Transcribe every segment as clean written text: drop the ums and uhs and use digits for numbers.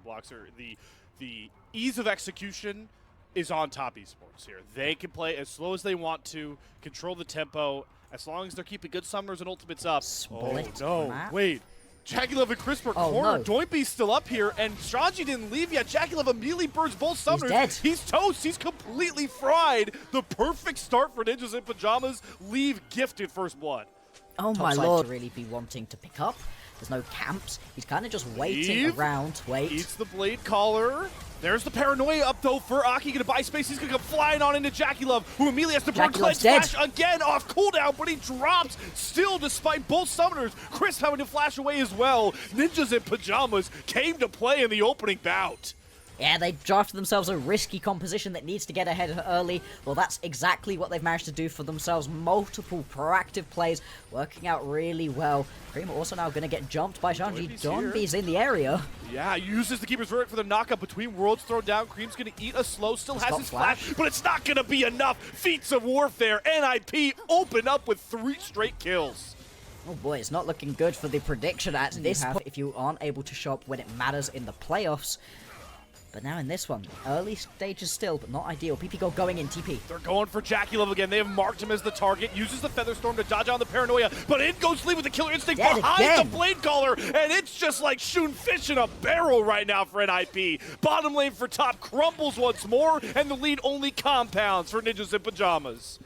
Bloxer, the ease of execution is on top Esports here. They can play as slow as they want to, control the tempo, as long as they're keeping good summoners and ultimates up. Split oh no, map. wait. JackeyLove and Crisp are cornered. No. Doinby's still up here, and Shanji didn't leave yet. JackeyLove immediately burns both summoners. He's dead. He's toast. He's completely fried. The perfect start for Ninjas in Pyjamas. Leave gifted first blood. Oh my Top side lord. to really be wanting to pick up. There's no camps. He's kind of just waiting around. Wait. Eats the blade collar. There's the paranoia up though for Aki. Gonna buy space. He's gonna come flying on into JackeyLove, who immediately has to burn Cleanse Flash again off cooldown, but he drops still despite both summoners. Chris having to flash away as well. Ninjas in Pyjamas came to play in the opening bout. Yeah, they drafted themselves a risky composition that needs to get ahead early. Well, that's exactly what they've managed to do for themselves. Multiple proactive plays, working out really well. Cream also now going to get jumped by Shanji. Doinby's in the area. Yeah, uses the Keeper's Verdict for the knockup between worlds thrown down. Cream's going to eat a slow, still has his flash, but it's not going to be enough. Feats of Warfare, NIP open up with 3 straight kills. Oh boy, it's not looking good for the prediction at this point if you aren't able to show up when it matters in the playoffs. But now in this one, early stages still, but not ideal. PP Go going in TP. They're going for JackeyLove again. They have marked him as the target. Uses the Featherstorm to dodge on the paranoia, but in goes Lee with the killer instinct behind the blade collar, and it's just like shooting fish in a barrel right now for NIP. Bottom lane for top crumbles once more, and the lead only compounds for Ninjas in Pyjamas.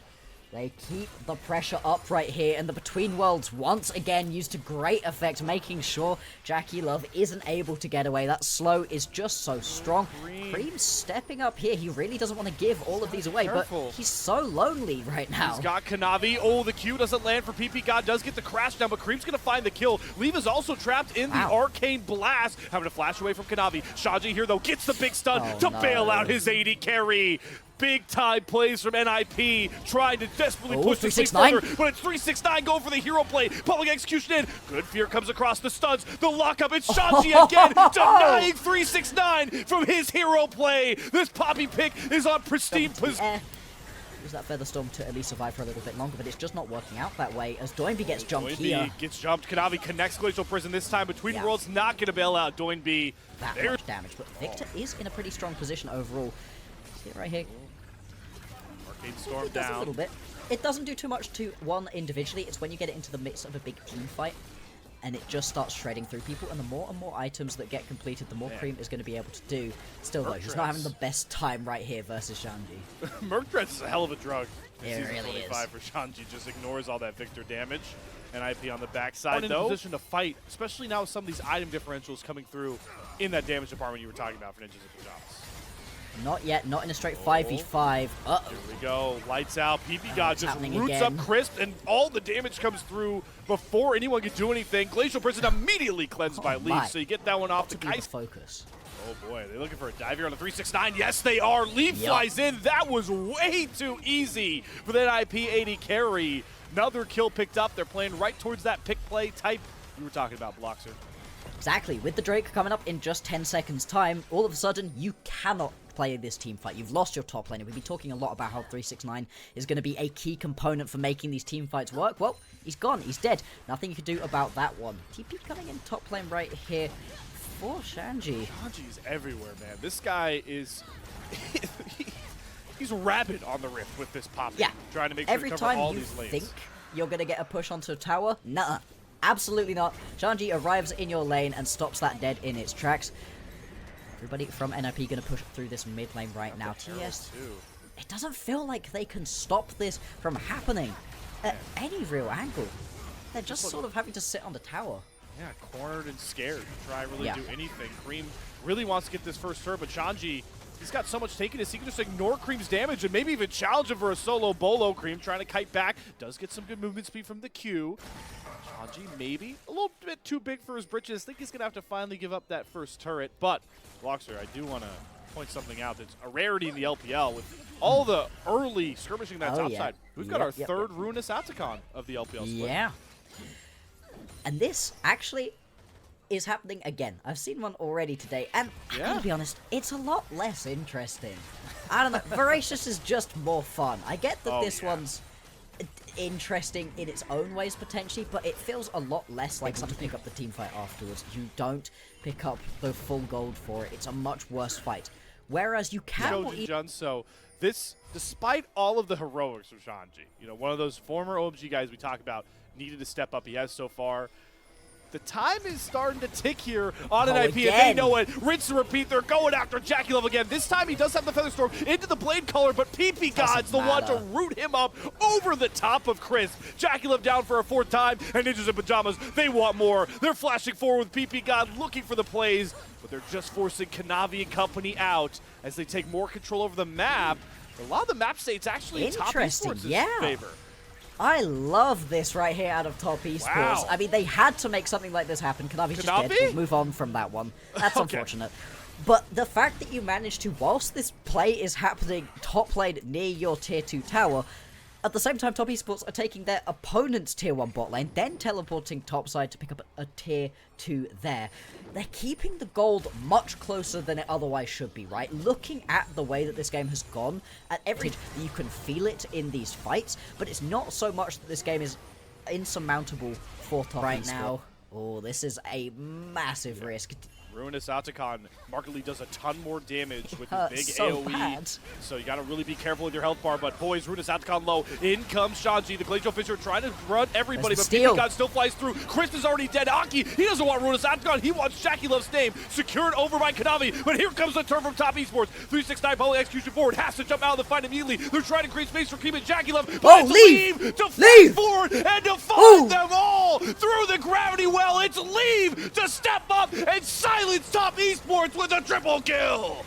They keep the pressure up right here, and the Between Worlds once again used to great effect, making sure JackeyLove isn't able to get away. That slow is just so strong. Cream's stepping up here. He really doesn't want to give all of these away, but he's so lonely right now. He's got Kanavi. Oh, the Q doesn't land for PP God. Does get the crash down, but Cream's going to find the kill. Leave is also trapped in the Arcane Blast, having to flash away from Kanavi. Shanji here, though, gets the big stun to bail out his AD carry. Big time plays from NIP, trying to desperately push the sleep further, but it's 369 going for the hero play. Public execution in. Good Fear comes across the stuns. The lockup. It's Shanji again, denying 369 from his hero play. This Poppy pick is on pristine position. Use that Featherstorm to at least survive for a little bit longer, but it's just not working out that way as Doinby gets jumped here. Gets jumped. Kanavi connects Glacial Prison this time. Between Worlds not going to bail out Doinby. That much damage, but Victor is in a pretty strong position overall. See it right here. Storm it does a little bit. It doesn't do too much to one individually. It's when you get it into the midst of a big team fight, and it just starts shredding through people. And the more and more items that get completed, the more Cream is going to be able to do. Still though, he's not having the best time right here versus Shanji. Mercrest is a hell of a drug. It really is. For Shanji just ignores all that Victor damage. And IP on the backside though. In position to fight, especially now with some of these item differentials coming through in that damage department you were talking about for Ninjas in Pyjamas. Not yet, not in a straight 5v5. Uh-oh. Here we go, lights out. PP God just roots up Crisp, and all the damage comes through before anyone can do anything. Glacial Prison immediately cleansed by Leaf, so you get that one off the ice. Focus. Oh boy, they're looking for a dive here on the 369. Yes, they are. Leaf flies in. That was way too easy for that IP 80 carry. Another kill picked up. They're playing right towards that pick play type you were talking about, Bloxer. Exactly. With the Drake coming up in just 10 seconds time, all of a sudden you cannot play this team fight. You've lost your top laner. We've been talking a lot about how 369 is going to be a key component for making these team fights work. Well, he's gone. He's dead. Nothing you can do about that one. TP coming in top lane right here for Shanji. Shanji's everywhere, man. This guy is... he's rabid on the Rift with this pop. Yeah. Trying to make sure to cover all these lanes. Every time you think you're going to get a push onto a tower, nuh-uh. Absolutely not. Shanji arrives in your lane and stops that dead in its tracks. Everybody from NIP going to push through this mid lane right now. TES, it doesn't feel like they can stop this from happening at any real angle. They're just sort of having to sit on the tower. Yeah, cornered and scared to try and really do anything. Cream really wants to get this first turn, but Shanji, he's got so much taken as he can just ignore Cream's damage and maybe even challenge him for a solo bolo. Cream trying to kite back. Does get some good movement speed from the Q. Shanji maybe a little bit too big for his britches. Think he's going to have to finally give up that first turret. But, Bloxer, I do want to point something out that's a rarity in the LPL with all the early skirmishing that top side. We've got our third Ruinous Atacon of the LPL split. Yeah. And this actually is happening again. I've seen one already today, and I gotta be honest, it's a lot less interesting. I don't know, Voracious is just more fun. I get that this one's interesting in its own ways potentially, but it feels a lot less like something to pick up the team fight afterwards. You don't pick up the full gold for it. It's a much worse fight. Whereas you can... So this, despite all of the heroics from Shanji, you know, one of those former OMG guys we talk about, needed to step up. He has so far. The time is starting to tick here on an IP, and they know it. Rinse and repeat. They're going after Jackie Love again. This time he does have the Feather Storm into the Blade Collar, but PP God's the one to root him up over the top of Chris. Jackie Love down for a 4th time, and Ninjas in Pyjamas, they want more. They're flashing forward with PP God looking for the plays, but they're just forcing Kanavi and company out as they take more control over the map. A lot of the map states actually in top Esports' favor. I love this right here out of top Esports. Wow. I mean, they had to make something like this happen. Kanavi's just dead. We'll move on from that one. That's unfortunate. But the fact that you managed to, whilst this play is happening top lane near your tier 2 tower, at the same time, top Esports are taking their opponent's tier 1 bot lane, then teleporting topside to pick up a tier 2 there. They're keeping the gold much closer than it otherwise should be, right? Looking at the way that this game has gone, at every you can feel it in these fights, but it's not so much that this game is insurmountable for top right now. Oh, this is a massive risk. Ruinous Atakan markedly does a ton more damage with his big so AoE. Bad. So you gotta really be careful with your health bar. But boys, Ruinous Atakan low. In comes Shanji, the Glacial Fisher, trying to run everybody, but PP God still flies through. Chris is already dead. Aki, he doesn't want Ruinous Atakan. He wants Jackie Love's name secured over by Kanavi. But here comes the turn from top Esports. 369 Poly execution forward. Has to jump out of the fight immediately. They're trying to create space for Keem and Jackie Love. But leave to flash forward and to find them all through the gravity well. It's Leave to step up and silence top Esports with a triple kill.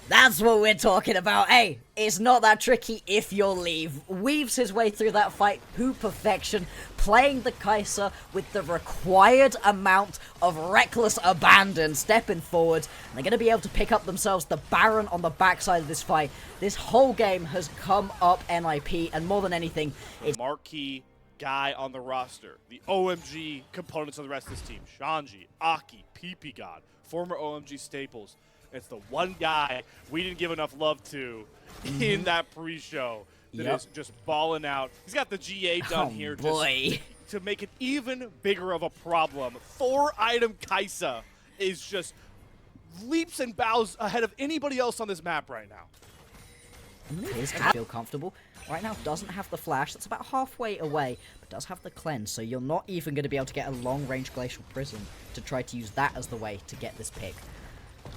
That's what we're talking about. Hey, it's not that tricky if you'll leave. Weaves his way through that fight to perfection, playing the Kai'Sa with the required amount of reckless abandon, stepping forward. And they're going to be able to pick up themselves the Baron on the backside of this fight. This whole game has come up NIP, and more than anything, it's marquee guy on the roster, the OMG components of the rest of this team. Shanji, Aki, PP God, former OMG staples. It's the one guy we didn't give enough love to in that pre-show that is just balling out. He's got the GA done here to make it even bigger of a problem. 4-item Kai'Sa is just leaps and bounds ahead of anybody else on this map right now. It is to feel comfortable. Right now doesn't have the flash, that's about halfway away, but does have the cleanse, so you're not even going to be able to get a long-range Glacial Prism to try to use that as the way to get this pick.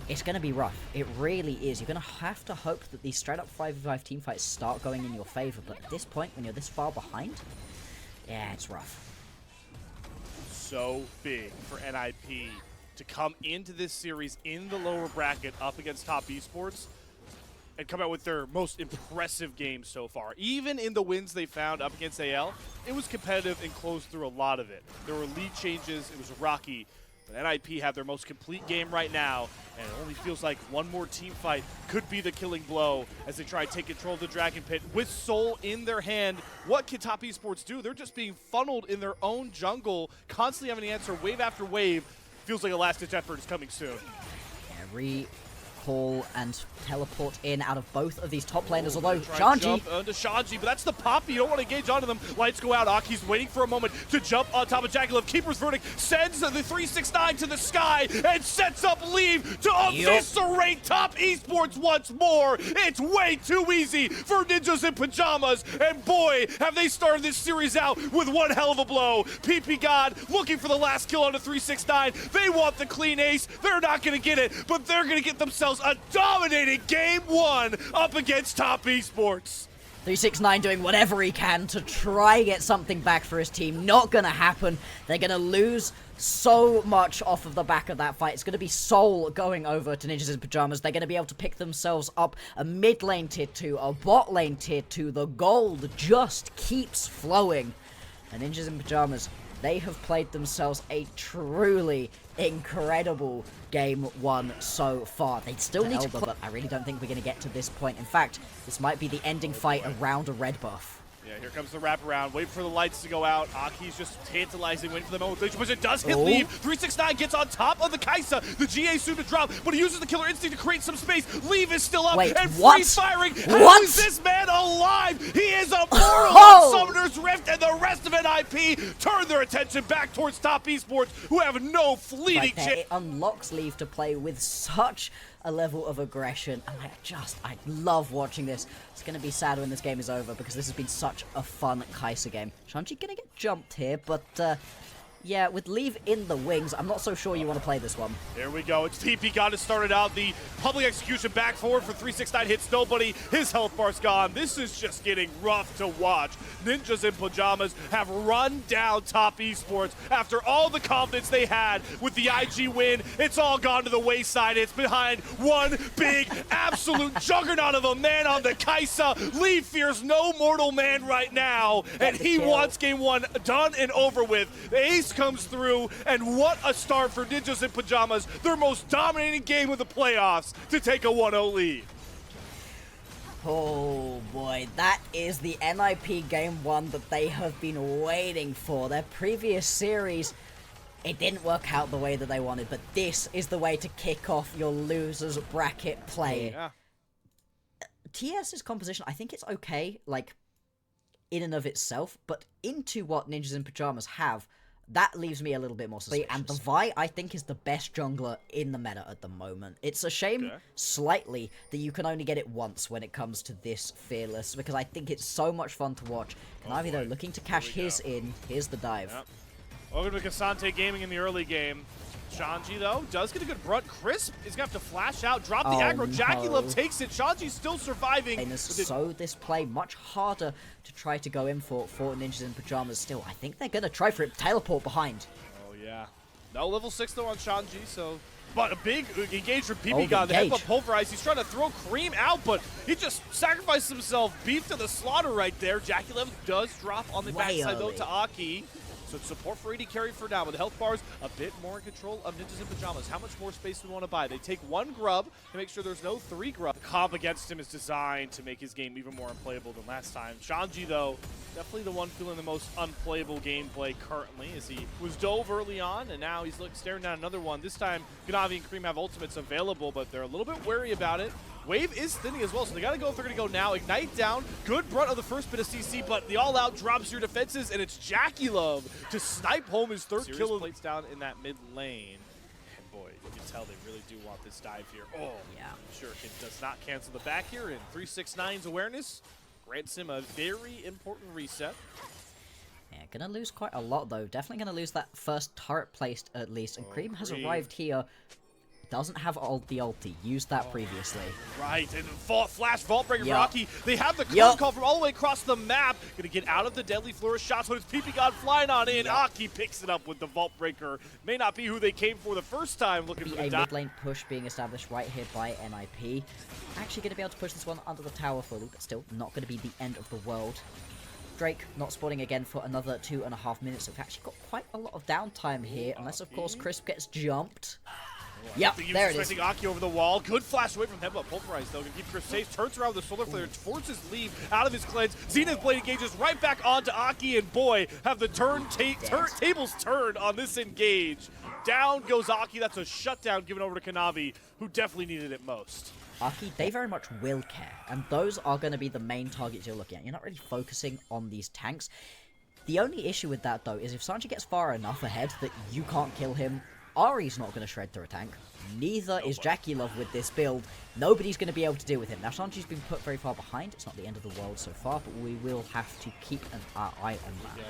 It's going to be rough. It really is. You're going to have to hope that these straight-up 5v5 teamfights start going in your favor, but at this point, when you're this far behind, yeah, it's rough. So big for NIP to come into this series in the lower bracket up against top Esports and come out with their most impressive game so far. Even in the wins they found up against AL, it was competitive and closed through a lot of it. There were lead changes, it was rocky, but NIP have their most complete game right now, and it only feels like one more team fight could be the killing blow as they try to take control of the Dragon Pit. With Soul in their hand, what can top Esports do? They're just being funneled in their own jungle, constantly having to answer wave after wave. Feels like a last-ditch effort is coming soon. Call and teleport in out of both of these top laners, although Shanji jump onto Shanji, but that's the Poppy. You don't want to engage onto them. Lights go out. Aki's waiting for a moment to jump on top of Jackie Love. Keeper's Verdict sends the 369 to the sky and sets up Leave to eviscerate top Esports once more. It's way too easy for Ninjas in Pyjamas, and boy, have they started this series out with one hell of a blow. PP God looking for the last kill on the 369. They want the clean ace. They're not going to get it, but they're going to get themselves a dominating game 1 up against top Esports. 369 doing whatever he can to try get something back for his team. Not gonna happen. They're gonna lose so much off of the back of that fight. It's gonna be Soul going over to Ninjas in Pyjamas. They're gonna be able to pick themselves up a mid lane tier 2, a bot lane tier 2. The gold just keeps flowing. And Ninjas in Pyjamas, they have played themselves a truly incredible game 1 so far. They still need to but I really don't think we're going to get to this point. In fact, this might be the ending fight around a red buff. Yeah, here comes the wraparound. Wait for the lights to go out. Aki's just tantalizing, waiting for the moment. But it does hit Leave. 369 gets on top of the Kaisa. The GA soon to drop, but he uses the killer instinct to create some space. Leave is still up and freeze firing. How is this man alive? He is immortal on Summoner's Rift, and the rest of NIP turn their attention back towards top esports, who have no fleeting chance. It unlocks Leave to play with such a level of aggression, and I love watching this. It's going to be sad when this game is over because this has been such a fun Kaisa game. Shanji going to get jumped here, but yeah, with Leave in the wings, I'm not so sure you want to play this one. Here we go. It's PP God has started out the public execution back forward for 369 hits nobody. His health bar's gone. This is just getting rough to watch. Ninjas in Pyjamas have run down top esports after all the confidence they had with the IG win. It's all gone to the wayside. It's behind one big absolute juggernaut of a man on the Kaisa. Leave fears no mortal man right now, and he wants game one done and over with. The ace comes through, and what a start for Ninjas in Pyjamas, their most dominating game of the playoffs, to take a 1-0 lead. Oh boy, that is the NIP game one that they have been waiting for. Their previous series, it didn't work out the way that they wanted, but this is the way to kick off your losers bracket play. Yeah. TES's composition, I think it's okay, like, in and of itself, but into what Ninjas in Pyjamas have, that leaves me a little bit more suspicious. And the Vi, I think, is the best jungler in the meta at the moment. It's a shame, slightly, that you can only get it once when it comes to this Fearless, because I think it's so much fun to watch. Kanavi, though, looking to cash his in. Here's the dive. Yep. Welcome to Kasante Gaming in the early game. Shanji, though, does get a good brunt. Crisp is going to have to flash out, drop the aggro. No. Jackie Love takes it. Shanji's still surviving. So this play much harder to try to go in for Ninjas in Pyjamas still. I think they're going to try for it. Teleport behind. Oh, yeah. No level 6, though, on Shanji, so... But a big engage from PP God. The headbutt pulverized. He's trying to throw Cream out, but he just sacrificed himself. Beef to the slaughter right there. Jackie Love does drop on the backside, though, to Aki. So it's support for AD carry for now, but the health bars a bit more in control of Ninjas in Pyjamas. How much more space do we want to buy? They take one grub to make sure there's no 3 grub. The comp against him is designed to make his game even more unplayable than last time. Shanji, though, definitely the one feeling the most unplayable gameplay currently, as he was dove early on, and now he's staring down another one. This time, Ganavi and Cream have ultimates available, but they're a little bit wary about it. Wave is thinning as well, so they got to go if they're going to go now. Ignite down, good brunt of the first bit of CC, but the all-out drops your defenses, and it's Jackie Love to snipe home his third kill. Plates down in that mid lane. And boy, you can tell they really do want this dive here. Oh, yeah. Shuriken does not cancel the back here, and 369's awareness grants him a very important reset. Yeah, gonna lose quite a lot, though. Definitely gonna lose that first turret placed, at least. And Cream has arrived here. Doesn't have the ulti. Used that previously. Right, and flash Vault Breaker Rocky. They have the clone call from all the way across the map. Gonna get out of the deadly flourish shots, but it's PP God flying on in. Aki picks it up with the Vault Breaker. May not be who they came for the first time, looking for the mid lane push being established right here by NIP. Actually gonna be able to push this one under the tower fully, but still not gonna be the end of the world. Drake not spawning again for another 2.5 minutes. So we've actually got quite a lot of downtime here, unless of course Crisp gets jumped. Yep, there it is. Aki over the wall. Good flash away from headbutt pulverized, though. Gonna keep Chris safe. Turns around with the solar flare. Forces Leave out of his cleanse. Zenith Blade engages right back onto Aki, and boy, have the tables turned on this engage. Down goes Aki. That's a shutdown given over to Kanavi, who definitely needed it most. Aki, they very much will care, and those are going to be the main targets you're looking at. You're not really focusing on these tanks. The only issue with that, though, is if Sanji gets far enough ahead that you can't kill him, Ari's not going to shred through a tank. Neither is Jackie Love with this build. Nobody's going to be able to deal with him. Now, Sanji's been put very far behind. It's not the end of the world so far, but we will have to keep an eye on that. Yeah.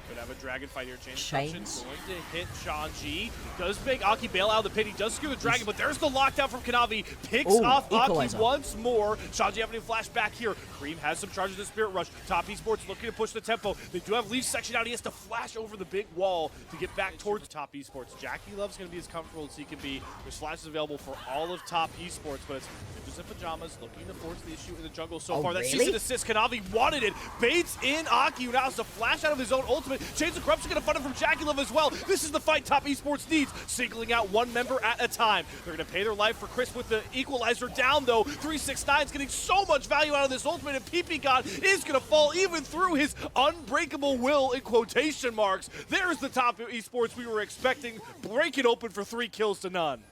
Could have a dragon fight here. Chains going to hit Shanji. Does make Aki bail out of the pit. He does secure the dragon, but there's the lockdown from Kanavi. Picks off Aki once more. Shanji having to flash back here. Cream has some charges of Spirit Rush. Top Esports looking to push the tempo. They do have Leaf section out. He has to flash over the big wall to get back towards Top Esports. Jackie Love's going to be as comfortable as he can be. There's flashes available for all of Top Esports, but it's Ninjas in Pyjamas looking to force the issue in the jungle so far. That cease and desist. Kanavi wanted it. Baits in Aki, who now has to flash out of his own ultimate. point. Chains of Corruption going to fund him from Jackie as well. This is the fight Top Esports needs, singling out one member at a time. They're going to pay their life for Chris with the equalizer down, though. 369 is getting so much value out of this ultimate, and PP God is going to fall even through his unbreakable will in quotation marks. There's the Top Esports we were expecting, break it open for 3 kills to none.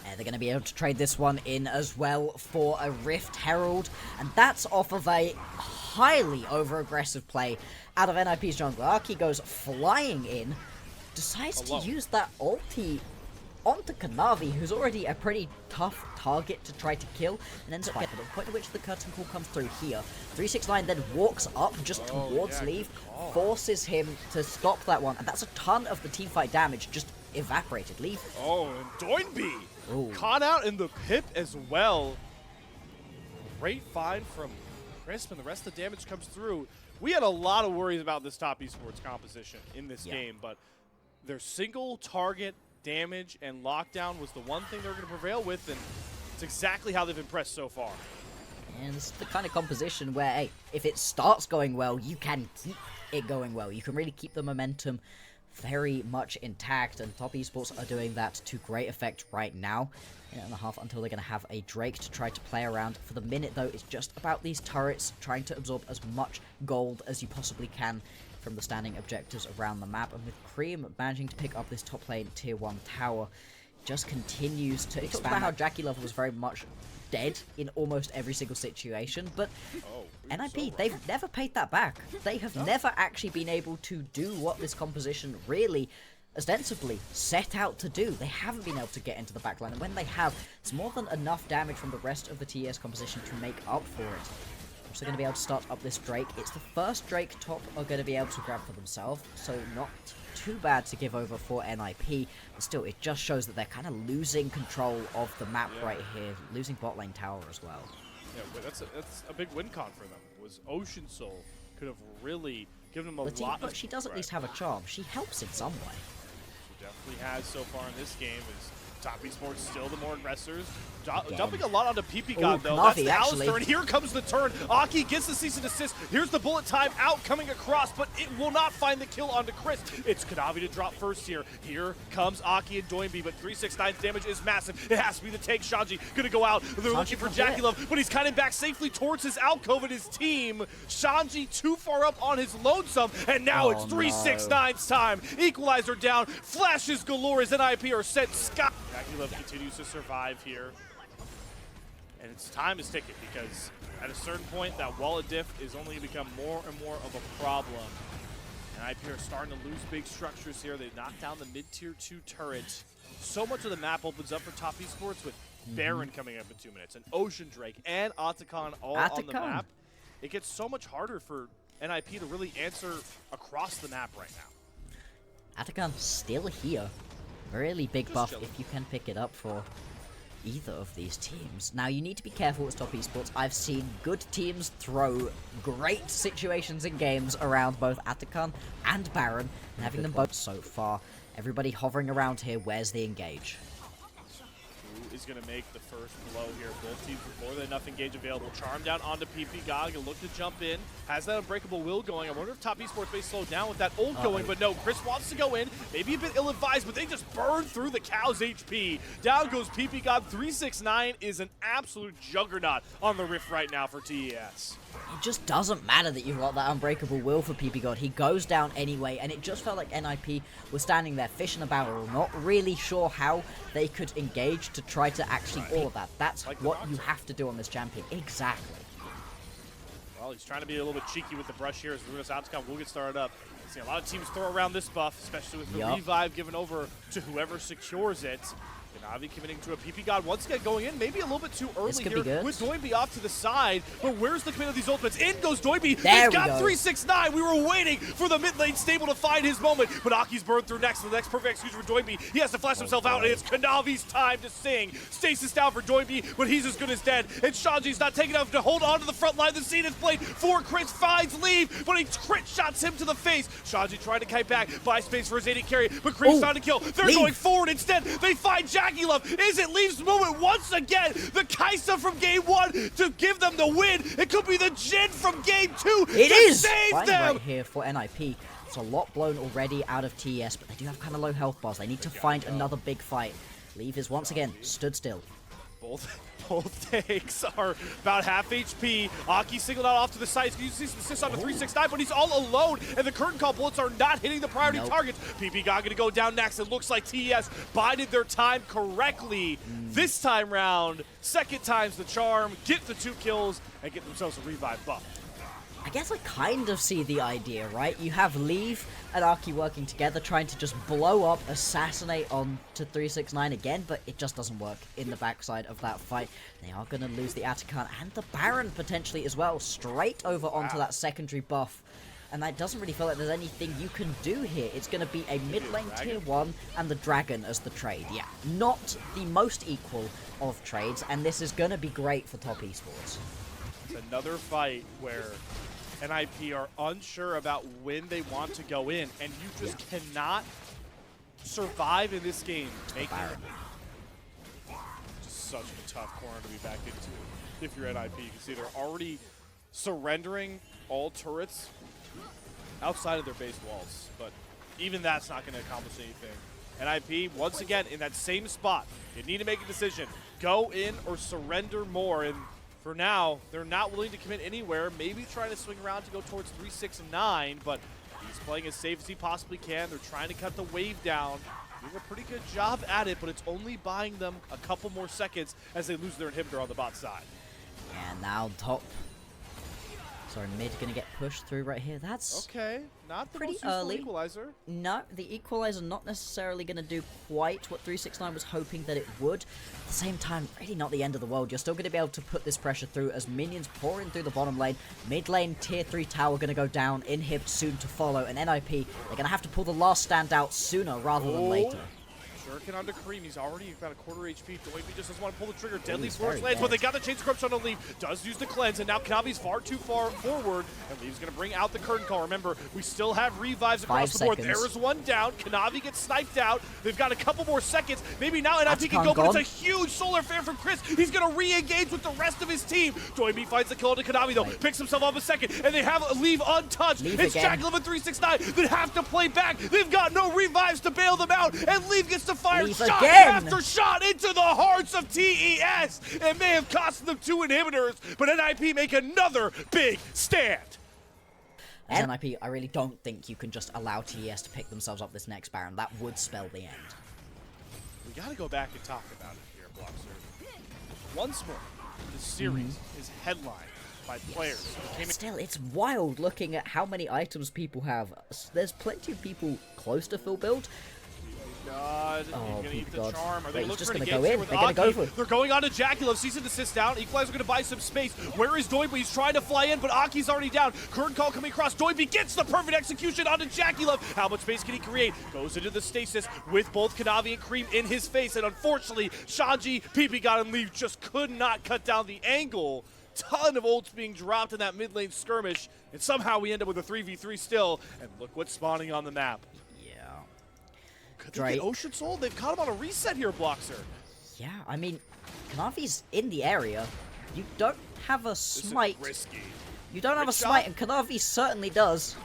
They're going to be able to trade this one in as well for a Rift Herald, and that's off of a highly over-aggressive play out of NIP's jungler. Aki goes flying in, decides to use that ulti onto Kanavi, who's already a pretty tough target to try to kill, and ends up getting the point at which the curtain call comes through here. 369 then walks up just towards Leaf, forces him to stop that one, and that's a ton of the teamfight damage just evaporated. Leaf. Oh, and Doinby caught out in the pip as well. Great find from Crisp, and the rest of the damage comes through. We had a lot of worries about this Top Esports composition in this game, but their single target damage and lockdown was the one thing they're going to prevail with, and it's exactly how they've impressed so far. And it's the kind of composition where, hey, if it starts going well, you can keep it going well. You can really keep the momentum very much intact, and Top Esports are doing that to great effect right now. And a half until they're going to have a Drake to try to play around. For the minute, though, it's just about these turrets, trying to absorb as much gold as you possibly can from the standing objectives around the map. And with Cream managing to pick up this top lane tier 1 tower, just continues to expand. About how Jackie Love was very much dead in almost every single situation, but NIP, they've never paid that back. They have never actually been able to do what this composition really ostensibly set out to do. They haven't been able to get into the backline, and when they have, it's more than enough damage from the rest of the TES composition to make up for it. Also going to be able to start up this Drake. It's the first Drake Top are going to be able to grab for themselves, so not too bad to give over for NIP, but still, it just shows that they're kind of losing control of the map right here, losing bot lane tower as well. Yeah, but that's a big win con for them. Was Ocean Soul could have really given them a lot. But she does at least have a charm. She helps in some way. She definitely has so far in this game. Is Top Esports still the more aggressors? Dumping a lot onto PP God, though. Kanavi, that's the Alistair, and here comes the turn. Aki gets the cease and desist. Here's the bullet time out coming across, but it will not find the kill onto Chris. It's Kanavi to drop first here. Here comes Aki and Doinby, but 369's damage is massive. It has to be the take. Shanji gonna go out. They're looking for Jackie Love, but he's kind of back safely towards his alcove and his team. Shanji too far up on his lonesome, and now it's 369's time. Equalizer down. Flashes galore as NIP are sent sky. Jackie Love continues to survive here. And its time is ticking, because at a certain point, that wall of diff is only going to become more and more of a problem. And IP are starting to lose big structures here. They knock down the mid-tier 2 turret. So much of the map opens up for Top Esports with Baron coming up in 2 minutes, and Ocean Drake and Atacon all on the map. It gets so much harder for NIP to really answer across the map right now. Atacon still here. Really big buff if you can pick it up for either of these teams. Now, you need to be careful with Top Esports. I've seen good teams throw great situations in games around both Atacon and Baron, and having them both so far. Everybody hovering around here, where's the engage? Who is going to make the first blow here? Both teams with more than enough engage available. Charm down onto PP God. Gonna look to jump in. Has that unbreakable will going. I wonder if Top Esports may slow down with that ult going, but no. Chris wants to go in. Maybe a bit ill-advised, but they just burn through the cow's HP. Down goes PP God. 369 is an absolute juggernaut on the Rift right now for TES. It just doesn't matter that you've got that unbreakable will for PP God. He goes down anyway, and it just felt like NIP was standing there, fish in a barrel, not really sure how they could engage to try to actually all of that. That's like what you have to do on this champion. Exactly. Well, he's trying to be a little bit cheeky with the brush here as Ruinous Outcome will get started up. See a lot of teams throw around this buff, especially with the revive given over to whoever secures it. Navi committing to a PP God once again going in, maybe a little bit too early here with Doinby off to the side, but where's the commit of these ultimates? In goes Doinby, he's got 369, we were waiting for the mid lane stable to find his moment, but Aki's burned through next, the next perfect excuse for Doinby, he has to flash himself out, and it's Kanavi's time to sing. Stasis down for Doinby, but he's as good as dead, and Shanji's not taking enough to hold on to the front line. The scene is played for Chris, finds leave, but he crit shots him to the face. Shanji trying to kite back, buy space for his AD carry, but Cream's found a kill. They're going forward instead, they find Jackie Love. Is it Leaf's moment once again? The Kaisa from game 1 to give them the win. It could be the Jin from game 2 to save them. Right here for NIP. It's a lot blown already out of TES, but they do have kind of low health bars. They need to find another big fight. Leave is once again stood still. Both takes are about half HP. Aki singled out off to the side. He's going to use the assist on the 369, but he's all alone, and the curtain call bullets are not hitting the priority targets. PP God going to go down next. It looks like TES bided their time correctly this time round. Second time's the charm. Get the 2 kills and get themselves a revive buff. I guess I kind of see the idea, right? You have Leave and Aki working together, trying to just blow up, assassinate on to 369 again, but it just doesn't work in the backside of that fight. They are going to lose the Atakan and the Baron potentially as well, straight over onto that secondary buff. And that doesn't really feel like there's anything you can do here. It's going to be a mid lane tier 1 and the Dragon as the trade. Yeah, not the most equal of trades, and this is going to be great for top esports. It's another fight where NIP are unsure about when they want to go in, and you just cannot survive in this game. Just such a tough corner to be back into if you're NIP. You can see they're already surrendering all turrets outside of their base walls, but even that's not going to accomplish anything. NIP, once again, in that same spot. You need to make a decision. Go in or surrender more, and for now, they're not willing to commit anywhere. Maybe trying to swing around to go towards 369, but he's playing as safe as he possibly can. They're trying to cut the wave down. Doing a pretty good job at it, but it's only buying them a couple more seconds as they lose their inhibitor on the bot side. And now top. Sorry, mid gonna get pushed through right here. That's okay. Not the pretty most useful early. equalizer. No, the equalizer not necessarily gonna do quite what 369 was hoping that it would. At the same time, really not the end of the world. You're still gonna be able to put this pressure through as minions pour in through the bottom lane. Mid lane tier 3 tower gonna go down. Inhib soon to follow, and NIP they're gonna have to pull the last stand out sooner rather than later. Shuriken onto Cream. He's already about a quarter HP. Doiby just doesn't want to pull the trigger. Deadly Flourish lands, but they got the Chains of Corruption on Leaf. Does use the cleanse, and now Kanavi's far too far forward, and Leaf's going to bring out the curtain call. Remember, we still have revives across the board. There is one down. Kanavi gets sniped out. They've got a couple more seconds. Maybe now NIP can go, but it's a huge solar flare from Chris. He's going to re-engage with the rest of his team. Doiby finds the kill onto Kanavi, though. Picks himself up a second, and they have Leave untouched. It's Jackal of 369 that have to play back. They've got no revives to bail them out, and Leave gets to fire shot after shot into the hearts of TES. It may have cost them 2 inhibitors, but NIP make another big stand. As NIP, I really don't think you can just allow TES to pick themselves up this next Baron. That would spell the end. We got to go back and talk about it here, Bloxer. Once more, the series is headlined by players. Still, it's wild looking at how many items people have. There's plenty of people close to full build. God, oh, he's gonna eat the charm. Are they looking just for gonna an go in? with They're gonna go for it. They're going on to Jaculov. Sees an assist down. Equalizer gonna buy some space. Where is Doiby? He's trying to fly in, but Aki's already down. Curtain call coming across. Doiby gets the perfect execution onto Jaculov. How much space can he create? Goes into the stasis with both Kanavi and Cream in his face, and unfortunately, Shanji, PP God, and Leaf just could not cut down the angle. Ton of ults being dropped in that mid lane skirmish, and somehow we end up with a 3v3 still, and look what's spawning on the map. Could they get Ocean Soul? They've caught him on a reset here, Bloxer. Yeah, I mean, Kanavi's in the area. You don't have a smite. This is risky. You don't have a smite, and Kanavi certainly does.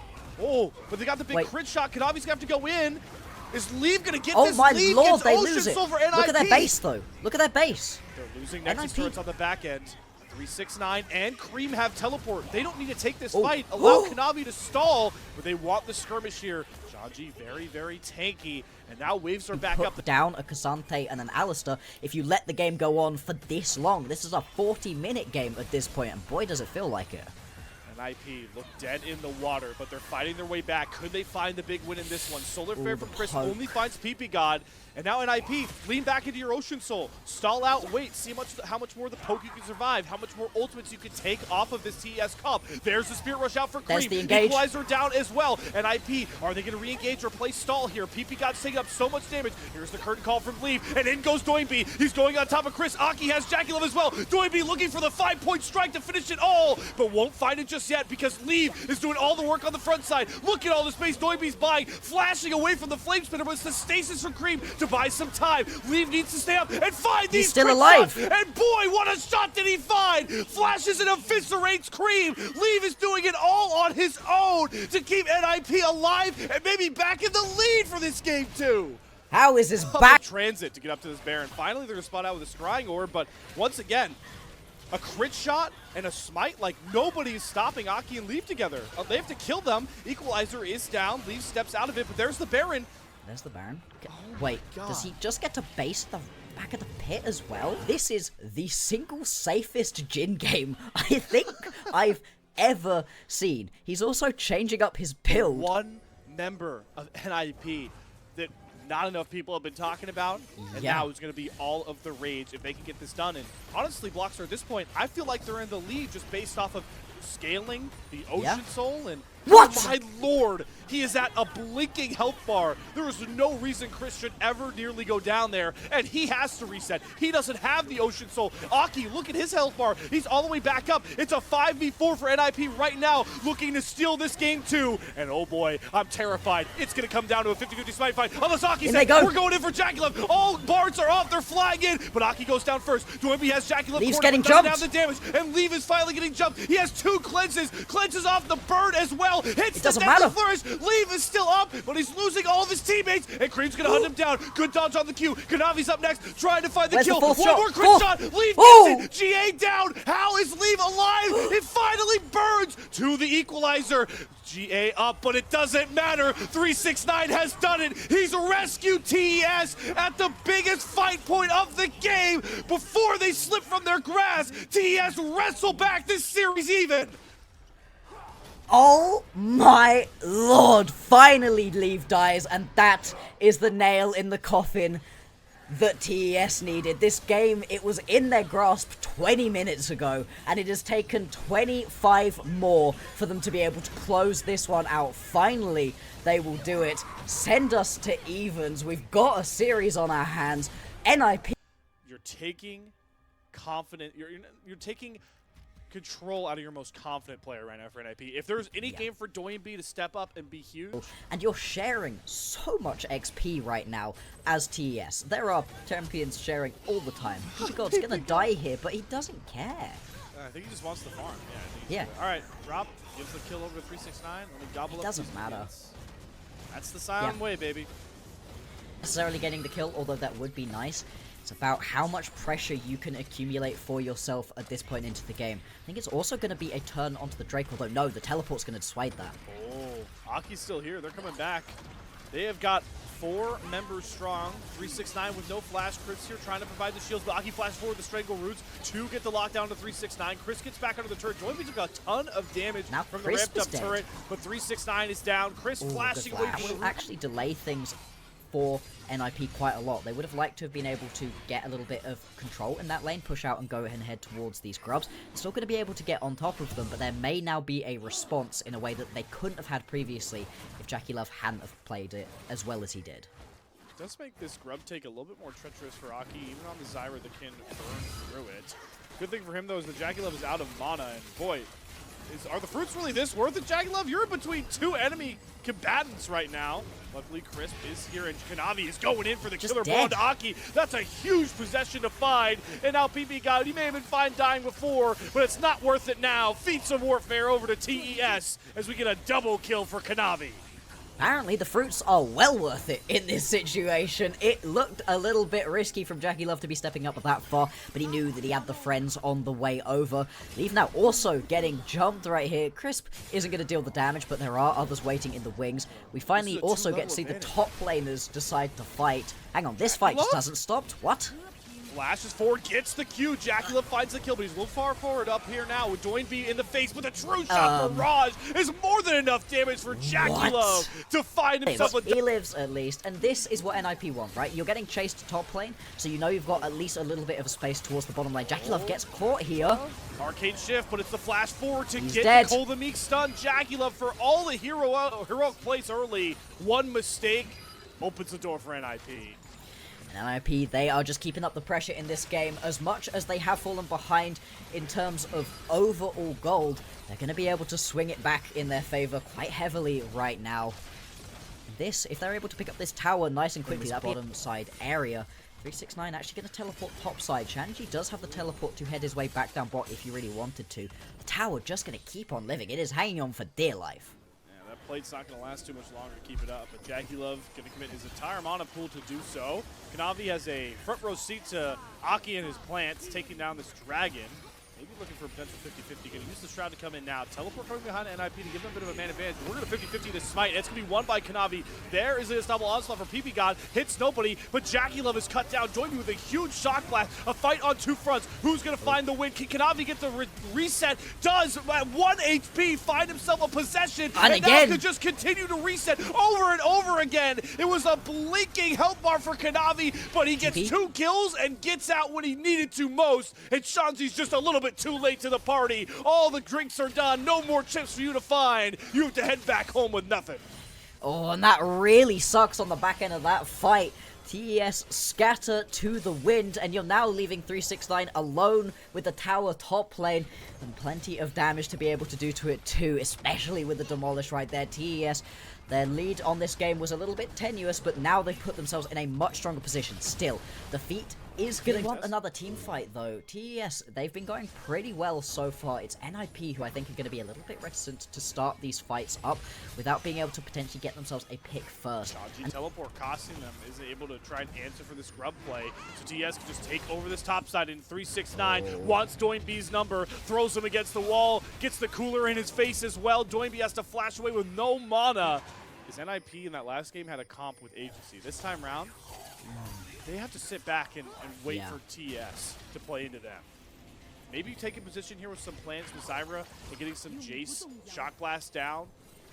Oh, but they got the big crit shot. Kanavi's gonna have to go in. Is Leave gonna get this? Oh my Leave lord, they Ocean lose it. Soul for NIP. Look at their base, though. Look at their base. They're losing Nexus turrets on the back end. 369 and Cream have teleport. They don't need to take this fight. Allow Kanavi to stall, but they want the skirmish here. Shanji very, very tanky, and now waves are back up. Down a Cassante and an Alistair. If you let the game go on for this long, this is a 40-minute game at this point, and boy, does it feel like it. NIP look dead in the water, but they're fighting their way back. Could they find the big win in this one? Solar Flare from Chris only finds PP God, and now NIP, lean back into your Ocean Soul. Stall out, wait, see how much more the poke you can survive, how much more ultimates you can take off of this TES comp. There's the Spirit Rush out for Cream. There's the engage. Equalizer down as well. NIP, are they going to re-engage or play stall here? PP God's taking up so much damage. Here's the curtain call from Leave, and in goes Doiby. He's going on top of Chris. Aki has Jaculov as well. Doiby looking for the 5-point strike to finish it all, but won't find it just just yet because Leave is doing all the work on the front side. Look at all the space Noib's buying, flashing away from the flame spinner, but it's the stasis from Cream to buy some time. Leave needs to stay up and find these. He's still alive. Shots. And boy, what a shot did he find! Flashes and eviscerates Cream. Leave is doing it all on his own to keep NIP alive and maybe back in the lead for this game too. How is this back? Transit to get up to this Baron. Finally, they're going to spot out with a scrying orb, but once again, a crit shot and a smite, like nobody is stopping Aki and Leave together. They have to kill them. Equalizer is down. Leave steps out of it, but there's the Baron. There's the Baron. Oh Wait, does he just get to base the back of the pit as well? This is the single safest Jhin game I think I've ever seen. He's also changing up his build. One member of NIP that not enough people have been talking about, and now it's going to be all of the rage if they can get this done. And honestly, Bloxer, at this point, I feel like they're in the lead just based off of scaling the Ocean Soul and what? Oh my lord, he is at a blinking health bar. There is no reason Chris should ever nearly go down there, and he has to reset. He doesn't have the Ocean Soul. Aki, look at his health bar. He's all the way back up. It's a 5v4 for NIP right now, looking to steal this game too. And oh boy, I'm terrified. It's going to come down to a 50-50 smite fight. Unless Aki says, we're going in for Jackie-Love. All bards are off. They're flying in, but Aki goes down first. Doinby has Jackie-Love. Leave's getting jumped. Down the damage, and Leave is finally getting jumped. He has 2 cleanses. Cleanses off the bird as well. Hits the death flourish. Leave is still up, but he's losing all of his teammates, and Cream's gonna hunt him down. Good dodge on the Q. Kanavi's up next, trying to find the kill. One more crit shot. Leave gets it. GA down. How is Leave alive? It finally burns to the equalizer. GA up, but it doesn't matter. 369 has done it. He's rescued TES at the biggest fight point of the game. Before they slip from their grasp, TES wrestle back this series even. Oh my lord, finally Leave dies, and that is the nail in the coffin that TES needed. This game, it was in their grasp 20 minutes ago, and it has taken 25 more for them to be able to close this one out. Finally, they will do it. Send us to evens. We've got a series on our hands. NIP. You're taking confident, you're taking control out of your most confident player right now for NIP. If there's any game for Doinby to step up and be huge. And you're sharing so much XP right now as TES. There are champions sharing all the time. God's gonna die here, but he doesn't care. I think he just wants the farm. Yeah. All right, drop, gives the kill over to 369. Let me gobble up. It doesn't matter. That's the Sion way, baby. Necessarily getting the kill, although that would be nice. It's about how much pressure you can accumulate for yourself at this point into the game. I think it's also going to be a turn onto the Drake, although no, the teleport's going to dissuade that. Oh, Aki's still here. They're coming back. They have got 4 members strong. 369 with no flash. Chris here trying to provide the shields, but Aki flashes forward the Strangle Roots to get the lockdown to 369. Chris gets back under the turret. Doinby took a ton of damage from the ramped up turret, but 369 is down. Chris flashing away from the roof. Actually delay things for NIP quite a lot. They would have liked to have been able to get a little bit of control in that lane, push out and go ahead and head towards these grubs. They're still going to be able to get on top of them, but there may now be a response in a way that they couldn't have had previously if Jackie-Love hadn't have played it as well as he did. It does make this grub take a little bit more treacherous for Aki, even on the Zyra that can burn through it. Good thing for him, though, is that Jackie-Love is out of mana, and boy, are the fruits really this worth it, Jackie-Love? You're in between 2 enemy combatants right now. Luckily, Crisp is here, and Kanavi is going in for the killer blow to Aki. That's a huge possession to find. And now PP God, he may have been fine dying before, but it's not worth it now. Feats of Warfare over to TES as we get a double kill for Kanavi. Apparently, the fruits are well worth it in this situation. It looked a little bit risky from Jackie-Love to be stepping up that far, but he knew that he had the friends on the way over. Leave now also getting jumped right here. Crisp isn't going to deal the damage, but there are others waiting in the wings. We finally also get to see the top laners decide to fight. Hang on, this fight just hasn't stopped. What? Flashes forward, gets the Q. Jackie-Love finds the kill, but he's a little far forward up here now with Doinby in the face. But the true shot barrage is more than enough damage for Jackie-Love to find himself a... He lives at least, and this is what NIP want, right? You're getting chased top lane, so you know you've got at least a little bit of a space towards the bottom lane. Jackie-Love gets caught here. Arcane shift, but it's the flash forward to get Nicole the Meek stun. Jackie-Love for all the heroic plays early. One mistake opens the door for NIP. And NIP, they are just keeping up the pressure in this game. As much as they have fallen behind in terms of overall gold, they're going to be able to swing it back in their favor quite heavily right now. This, if they're able to pick up this tower nice and quickly, that bottom side area, 369 actually going to teleport top side. Shanji does have the teleport to head his way back down bot if he really wanted to. The tower just going to keep on living. It is hanging on for dear life. Yeah, that plate's not going to last too much longer to keep it up, but JackeyLove going to commit his entire mana pool to do so. Kanavi has a front row seat to Aki and his plants, taking down this dragon. Maybe looking for a potential 50-50. Going to use the Shroud to come in now. Teleport coming behind NIP to give them a bit of a man advantage. We're going to 50-50 to smite. It's going to be won by Kanavi. There is a double onslaught for PP God. Hits nobody, but JackeyLove is cut down. Join me with a huge shock blast. A fight on two fronts. Who's going to find the win? Can Kanavi get the reset? Does at 1 HP find himself a possession. And again. now could just continue to reset over and over again. It was a blinking health bar for Kanavi, but he gets 2 kills and gets out when he needed to most. And Shanzi's just a little bit too late to the party. All the drinks are done. No more chips for you to find. You have to head back home with nothing. Oh, and that really sucks on the back end of that fight. TES scatter to the wind, and you're now leaving 369 alone with the tower top lane, and plenty of damage to be able to do to it too, especially with the demolish right there. TES, their lead on this game was a little bit tenuous, but now they've put themselves in a much stronger position. Still, defeat is going to want another team fight, though. TES, they've been going pretty well so far. It's NIP who I think are going to be a little bit reticent to start these fights up without being able to potentially get themselves a pick first. Dodgy teleport costing them, is able to try and answer for this grub play. So TES can just take over this top side in 369. Wants Doinby's number, throws him against the wall, gets the cooler in his face as well. Doinby has to flash away with no mana. His NIP in that last game had a comp with Agency. This time round, they have to sit back and wait for TS to play into them. Maybe taking position here with some plans with Zyra and getting some Jace Shock Blast down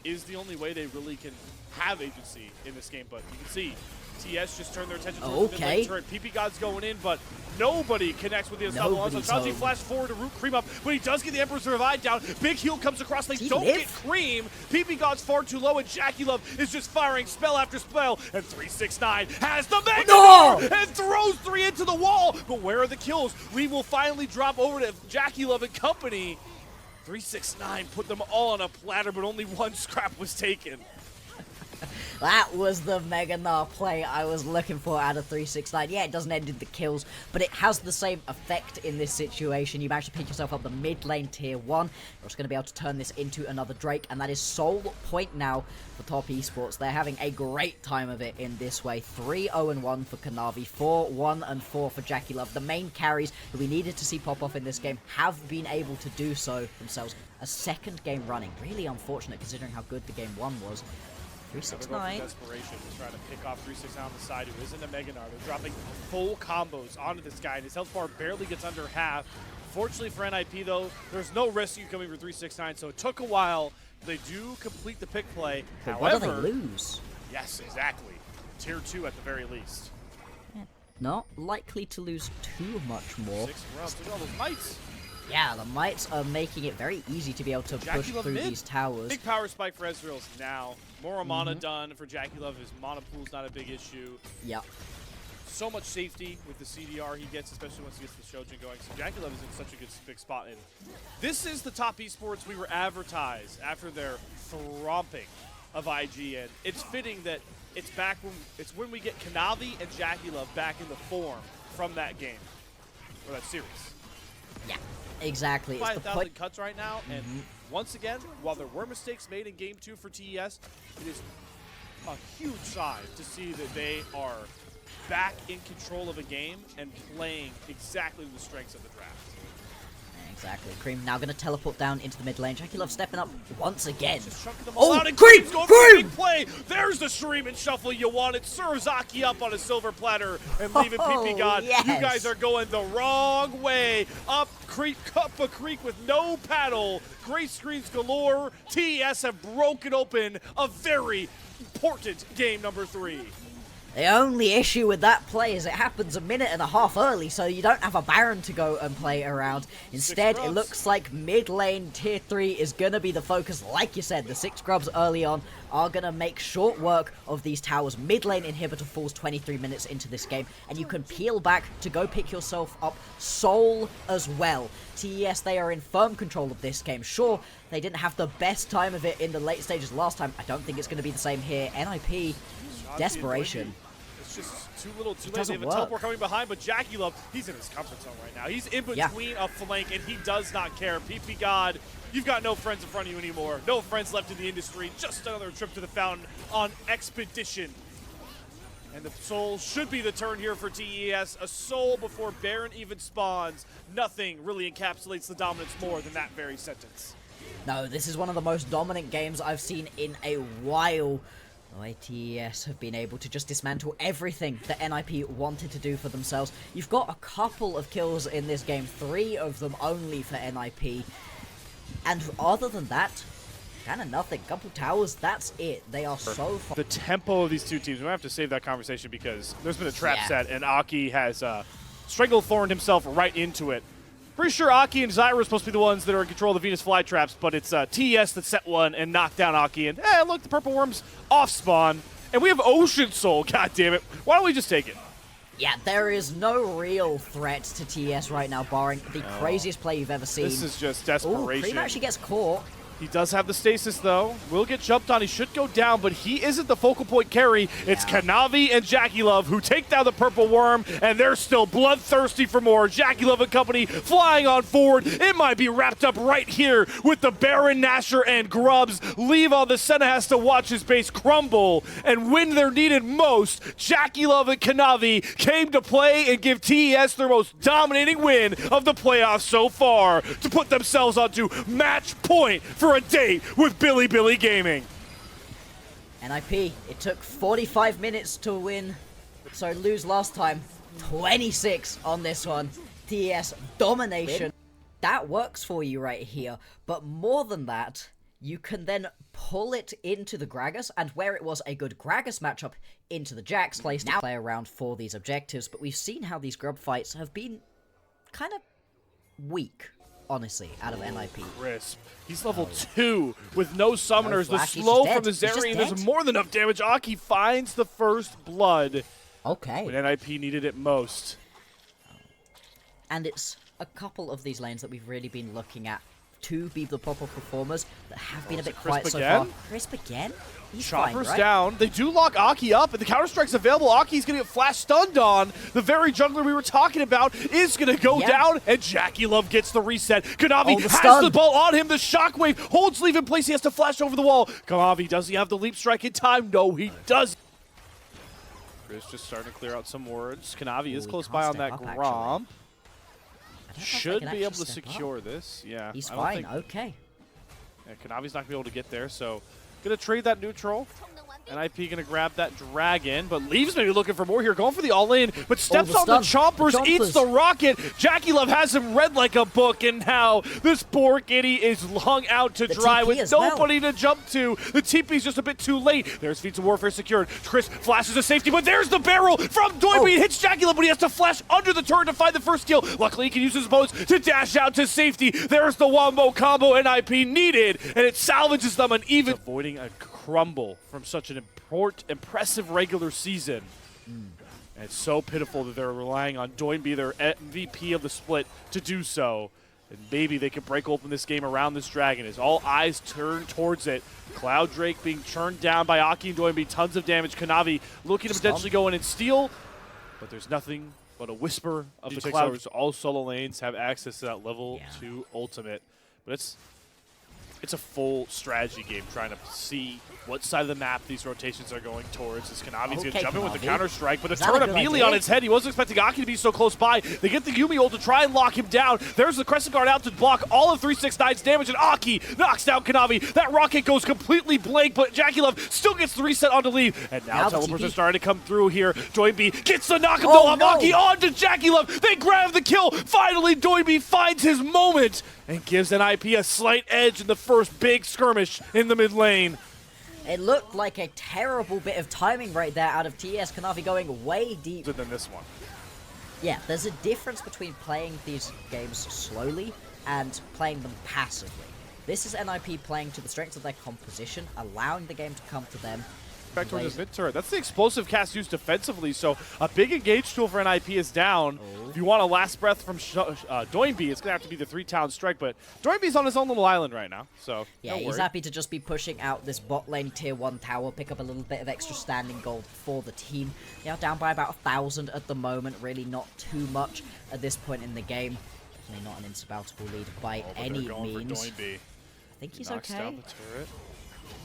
is the only way they really can have agency in this game. But you can see TS just turned their attention to the mid-lane turret. PP God's going in, but nobody connects with the Assault. So Chachi flashed forward to root Cream up, but he does get the Emperor's Revive down. Big heal comes across. They don't get Cream. PP God's far too low, and JackeyLove is just firing spell after spell. And 369 has the Mega and throws 3 into the wall. But where are the kills? We will finally drop over to JackeyLove and company. 369 put them all on a platter, but only 1 scrap was taken. That was the Mega Gnar play I was looking for out of 369. Yeah, it doesn't end in the kills, but it has the same effect in this situation. You manage to pick yourself up the mid lane tier 1. You're just going to be able to turn this into another Drake, and that is sole point now for Top Esports. They're having a great time of it in this way. 3-0-1 for Kanavi, 4-1-4 for JackeyLove. The main carries that we needed to see pop off in this game have been able to do so themselves. A second game running. Really unfortunate considering how good the game 1 was. 369. Desperation is trying to pick off 369 on the side, who isn't a Mega Gnar. They're dropping full combos onto this guy, and his health bar barely gets under half. Fortunately for NIP, though, there's no rescue coming for 369, so it took a while. They do complete the pick play. But however, what do they lose? Yes, exactly. Tier 2 at the very least. Yeah, not likely to lose too much more. 6 rounds. Look at all those mites. Yeah, the mites are making it very easy to be able to push through these towers. Big power spike for Ezreal's now. More mana done for JackeyLove. His mana pool's not a big issue. Yep. So much safety with the CDR he gets, especially once he gets the Shojin going. So JackeyLove is in such a good big spot. And this is the Top Esports we were advertised after their thromping of IG. And it's fitting that it's back when we get Kanavi and JackeyLove back in the form from that game or that series. Yeah. Exactly. It's the 5,000 cuts right now, and once again, while there were mistakes made in Game 2 for TES, it is a huge sign to see that they are back in control of a game and playing exactly the strengths of the draft. Exactly. Cream now going to teleport down into the mid lane. JackeyLove stepping up once again. Just chunking them all out, and Cream's going for a big play. There's the stream and shuffle you wanted. Serves Aki up on a silver platter and leaving PP God. Yes. You guys are going the wrong way. Up a creek with no paddle. Gray screens galore. TES have broken open a very important game number 3. The only issue with that play is it happens a minute and a half early, so you don't have a Baron to go and play around. Instead, it looks like mid lane tier 3 is going to be the focus. Like you said, the 6 grubs early on are going to make short work of these towers. Mid lane inhibitor falls 23 minutes into this game, and you can peel back to go pick yourself up Soul as well. TES, they are in firm control of this game. Sure, they didn't have the best time of it in the late stages last time. I don't think it's going to be the same here. NIP, desperation. Just too little, too late. They have a teleport coming behind, but JackeyLove, he's in his comfort zone right now. He's in between a flank, and he does not care. PP God, you've got no friends in front of you anymore. No friends left in the industry. Just another trip to the fountain on expedition. And the Soul should be the turn here for TES. A Soul before Baron even spawns. Nothing really encapsulates the dominance more than that very sentence. No, this is one of the most dominant games I've seen in a while. TES have been able to just dismantle everything that NIP wanted to do for themselves. You've got a couple of kills in this game, 3 of them only for NIP. And other than that, kind of nothing. Couple towers, that's it. They are so far. The tempo of these two teams, we might have to save that conversation because there's been a trap set and Aki has stranglethorned himself right into it. Pretty sure Aki and Zyra are supposed to be the ones that are in control of the Venus flytraps, but it's TES that set one and knocked down Aki. And look, the Purple Worm's off spawn. And we have Ocean Soul, god damn it. Why don't we just take it? Yeah, there is no real threat to TES right now, barring the craziest play you've ever seen. This is just desperation. Cream actually gets caught. He does have the stasis, though. Will get jumped on. He should go down, but he isn't the focal point carry. It's Kanavi and JackeyLove who take down the Purple Worm, and they're still bloodthirsty for more. JackeyLove and company flying on forward. It might be wrapped up right here with the Baron, Nasher, and Grubs. Leave on the Senna has to watch his base crumble, and when they're needed most, JackeyLove and Kanavi came to play and give TES their most dominating win of the playoffs so far to put themselves onto match point for a date with Billy Gaming. NIP, it took 45 minutes to win, so lose last time. 26 on this one. TES domination. That works for you right here, but more than that, you can then pull it into the Gragas, and where it was a good Gragas matchup, into the Jax place. Now play around for these objectives, but we've seen how these grub fights have been kind of weak, honestly, out of NIP. Crisp. He's level 2 with no summoners. The slow from the Zerian does more than enough damage. Aki finds the first blood. Okay. When NIP needed it most. And it's a couple of these lanes that we've really been looking at to be the proper performers that have been a bit quiet so far. Crisp again? He's Chopper's fine, right? down. They do lock Aki up, and the counter-strike's available. Aki's going to get flash stunned on. The very jungler we were talking about is going to go down, and JackeyLove gets the reset. Kanavi has the ball on him. The shockwave holds Leaf in place. He has to flash over the wall. Kanavi, does he have the leap strike in time? No, he does. Chris just starting to clear out some words. Kanavi is close by on that Grom. Should be able to secure this. Yeah, he's fine. Okay. Yeah, Kanavi's not going to be able to get there, so going to trade that neutral. NIP going to grab that dragon, but Leaves maybe looking for more here. Going for the all-in, but steps on the chompers, eats the rocket. JackeyLove has him read like a book, and now this poor kitty is hung out to dry with nobody to jump to. The TP's just a bit too late. There's Feats of Warfare secured. Chris flashes a safety, but there's the barrel from Doinby. It hits JackeyLove, but he has to flash under the turret to find the first kill. Luckily, he can use his boats to dash out to safety. There's the wombo combo NIP needed, and it salvages them, and even avoiding a crumble from such an impressive regular season. And it's so pitiful that they're relying on Doinby, their MVP of the split, to do so. And maybe they could break open this game around this dragon as all eyes turn towards it. Cloud Drake being churned down by Aki and Doinby, tons of damage. Kanavi looking to potentially go in and steal, but there's nothing but a whisper of the clouds. All solo lanes have access to that level 2 ultimate, but it's a full strategy game trying to see what side of the map these rotations are going towards. As Kanavi's going to jump in with the counter-strike, but a turn immediately on his head. He wasn't expecting Aki to be so close by. They get the Yumi ult to try and lock him down. There's the Crescent Guard out to block all of 369's damage, and Aki knocks down Kanavi. That rocket goes completely blank, but JackeyLove still gets the reset onto Leave. And now teleports are starting to come through here. Doinby gets the knock-him off Aki onto JackeyLove. They grab the kill. Finally, Doinby finds his moment and gives NIP a slight edge in the first big skirmish in the mid lane. It looked like a terrible bit of timing right there out of TES. Kanavi going way deep. Than this one. Yeah, there's a difference between playing these games slowly and playing them passively. This is NIP playing to the strengths of their composition, allowing the game to come to them. Back towards his mid turret. That's the explosive cast used defensively, so a big engage tool for NIP is down. If you want a last breath from Doinby, it's going to have to be the 3-town strike, but Doinby's on his own little island right now, so yeah, he's happy to just be pushing out this bot lane tier 1 tower, pick up a little bit of extra standing gold for the team. They are down by about 1,000 at the moment, really not too much at this point in the game. Definitely not an insurmountable lead by any means. I think he's okay. Down the turret.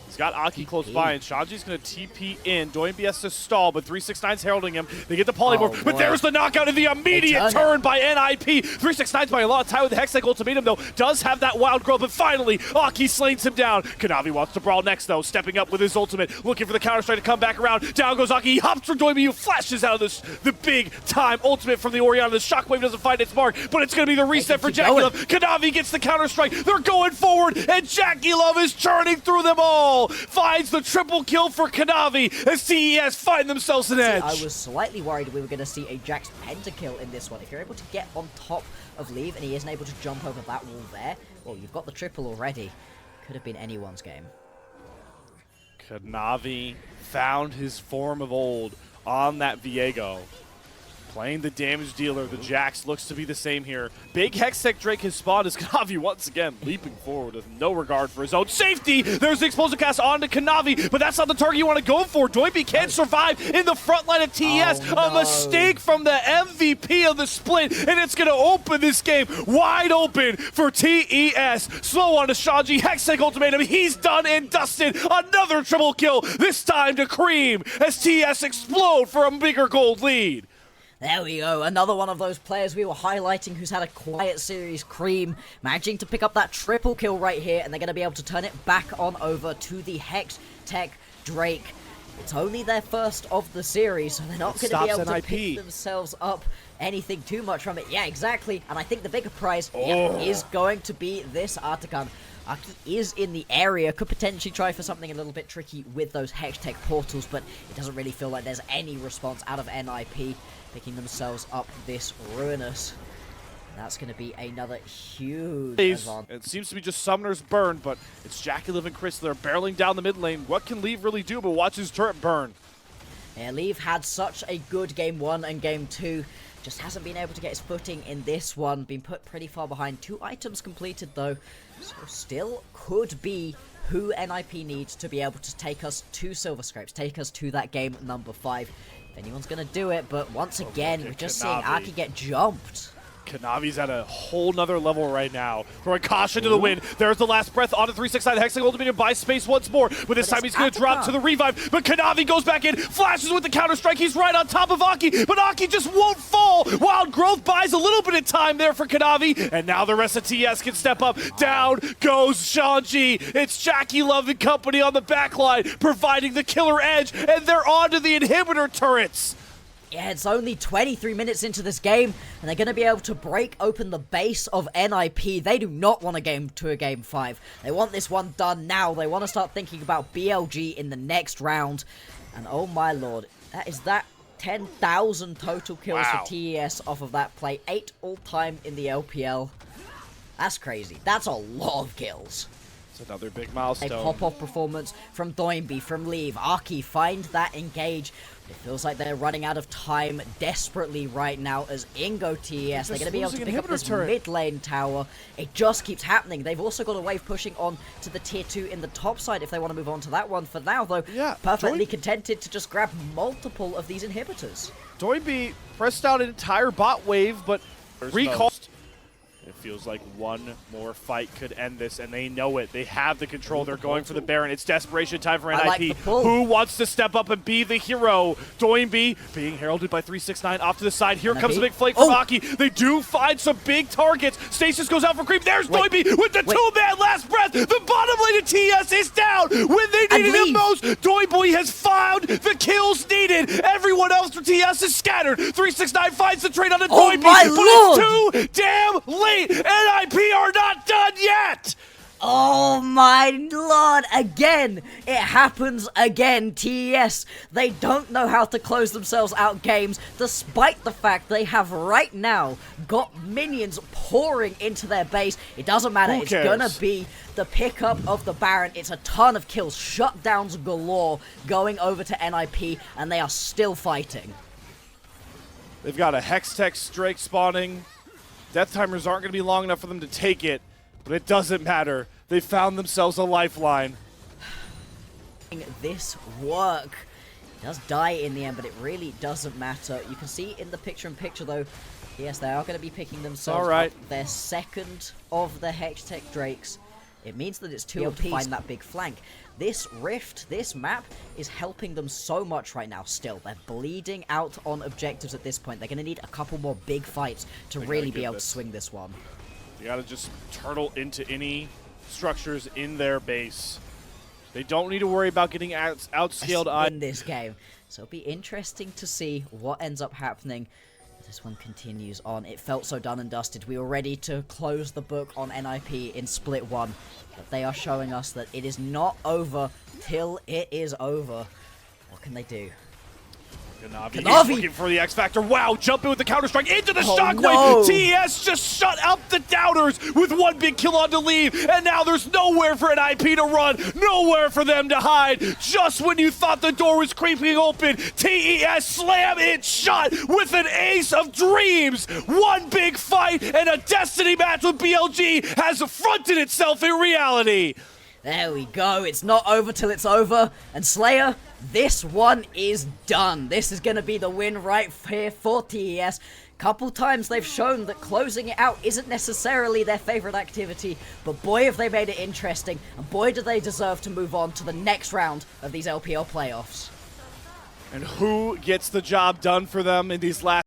He's got Aki close by, and Shanji's going to TP in. Doinby has to stall, but 369's heralding him. They get the polymorph, but there's the knockout in the immediate turn by NIP. 369's by a lot of time with the Hextech ultimatum, though. Does have that wild growth, but finally, Aki slains him down. Kanavi wants to brawl next, though, stepping up with his ultimate, looking for the counter-strike to come back around. Down goes Aki. He hops for Doinby, who flashes out of the big-time ultimate from the Orianna. The Shockwave doesn't find its mark, but it's going to be the reset for Jackie Love. Kanavi gets the counter-strike. They're going forward, and Jackie Love is churning through them all. Finds the triple kill for Kanavi as TES find themselves an edge. I was slightly worried we were going to see a Jax pentakill in this one. If you're able to get on top of Leave and he isn't able to jump over that wall there, well, you've got the triple already. Could have been anyone's game. Kanavi found his form of old on that Viego. Playing the damage dealer, the Jax looks to be the same here. Big Hextech Drake has spawned as Kanavi once again leaping forward with no regard for his own safety. There's the explosive cast onto Kanavi, but that's not the target you want to go for. Doinby can't survive in the front line of TES. Oh, no. A mistake from the MVP of the split, and it's going to open this game wide open for TES. Slow on to Shanji, Hextech ultimatum. He's done and dusted. Another triple kill, this time to Cream as TES explode for a bigger gold lead. There we go, another one of those players we were highlighting who's had a quiet series, Cream, managing to pick up that triple kill right here, and they're going to be able to turn it back on over to the Hextech Drake. It's only their first of the series, so they're not going to be able to pick themselves up anything too much from it. Yeah, exactly, and I think the bigger prize is going to be this Artican. Aki is in the area, could potentially try for something a little bit tricky with those Hextech portals, but it doesn't really feel like there's any response out of NIP, picking themselves up this Ruinous. That's going to be another huge advantage. It seems to be just Summoner's burn, but it's Jackie Liv and Chris. They're barreling down the mid lane. What can Leave really do but watch his turret burn? Yeah, Leave had such a good game 1 and game 2. Just hasn't been able to get his footing in this one. Been put pretty far behind. 2 items completed, though. So still could be who NIP needs to be able to take us to Silver Scrapes. Take us to that game number 5. If anyone's going to do it, but once again, we're just seeing Aki get jumped. Kanavi's at a whole nother level right now. Throwing caution to the wind. There's the last breath onto 369. Hextech ultimate buys space once more. But this time he's going to drop to the revive. But Kanavi goes back in, flashes with the counter strike. He's right on top of Aki, but Aki just won't fall. Wild Growth buys a little bit of time there for Kanavi. And now the rest of TES can step up. Down goes Shanji. It's Jackie Love and company on the backline, providing the killer edge. And they're on to the inhibitor turrets. Yeah, it's only 23 minutes into this game, and they're going to be able to break open the base of NIP. They do not want a game 5. They want this one done now. They want to start thinking about BLG in the next round. And oh my lord, that 10,000 total kills for TES off of that play. 8 all-time in the LPL. That's crazy. That's a lot of kills. It's another big milestone. A pop-off performance from Doinby, from Leave. Aki find that engage. It feels like they're running out of time desperately right now as Ingo TES. They're going to be able to pick up this mid lane tower. It just keeps happening. They've also got a wave pushing on to the tier 2 in the top side if they want to move on to that one. For now, though, perfectly contented to just grab multiple of these inhibitors. Doinby pressed out an entire bot wave, but recall. It feels like one more fight could end this, and they know it. They have the control. They're going for the Baron. It's desperation time for NIP. Who wants to step up and be the hero? Doinby being heralded by 369 off to the side. Here comes a big flake from Aki. They do find some big targets. Stasis goes out for creep. There's Doinby with the 2-man last breath. The bottom lane of TES is down when they needed him most. Doinby has found the kills needed. Everyone else for TES is scattered. 369 finds the trade on the Doinby, but it's too damn late. NIP are not done yet! Oh my lord, again! It happens again, TES. They don't know how to close themselves out games, despite the fact they have right now got minions pouring into their base. It doesn't matter, it's gonna be the pickup of the Baron. It's a ton of kills, shutdowns galore going over to NIP, and they are still fighting. They've got a Hextech Drake spawning. Death timers aren't going to be long enough for them to take it, but it doesn't matter. They found themselves a lifeline. This work. It does die in the end, but it really doesn't matter. You can see in the picture-in-picture, though, yes, they are going to be picking themselves up their second of the Hextech Drakes. It means that it's 2 to find that big flank. This rift, this map, is helping them so much right now still. They're bleeding out on objectives at this point. They're going to need a couple more big fights to really be able to swing this one. You got to just turtle into any structures in their base. They don't need to worry about getting outscaled in this game. So it'll be interesting to see what ends up happening. This one continues on. It felt so done and dusted. We were ready to close the book on NIP in Split 1. But they are showing us that it is not over till it is over. What can they do? Kanavi is looking for the X Factor. Wow, jumping with the counter-strike into the shockwave. No. TES just shut out the doubters with one big kill on to leave. And now there's nowhere for an IP to run, nowhere for them to hide. Just when you thought the door was creeping open, TES slam it shut with an ace of dreams. One big fight and a destiny match with BLG has fronted itself in reality. There we go. It's not over till it's over. And Slayer, this one is done. This is going to be the win right here for TES. Couple times they've shown that closing it out isn't necessarily their favorite activity, but boy have they made it interesting, and boy do they deserve to move on to the next round of these LPL playoffs. And who gets the job done for them in these last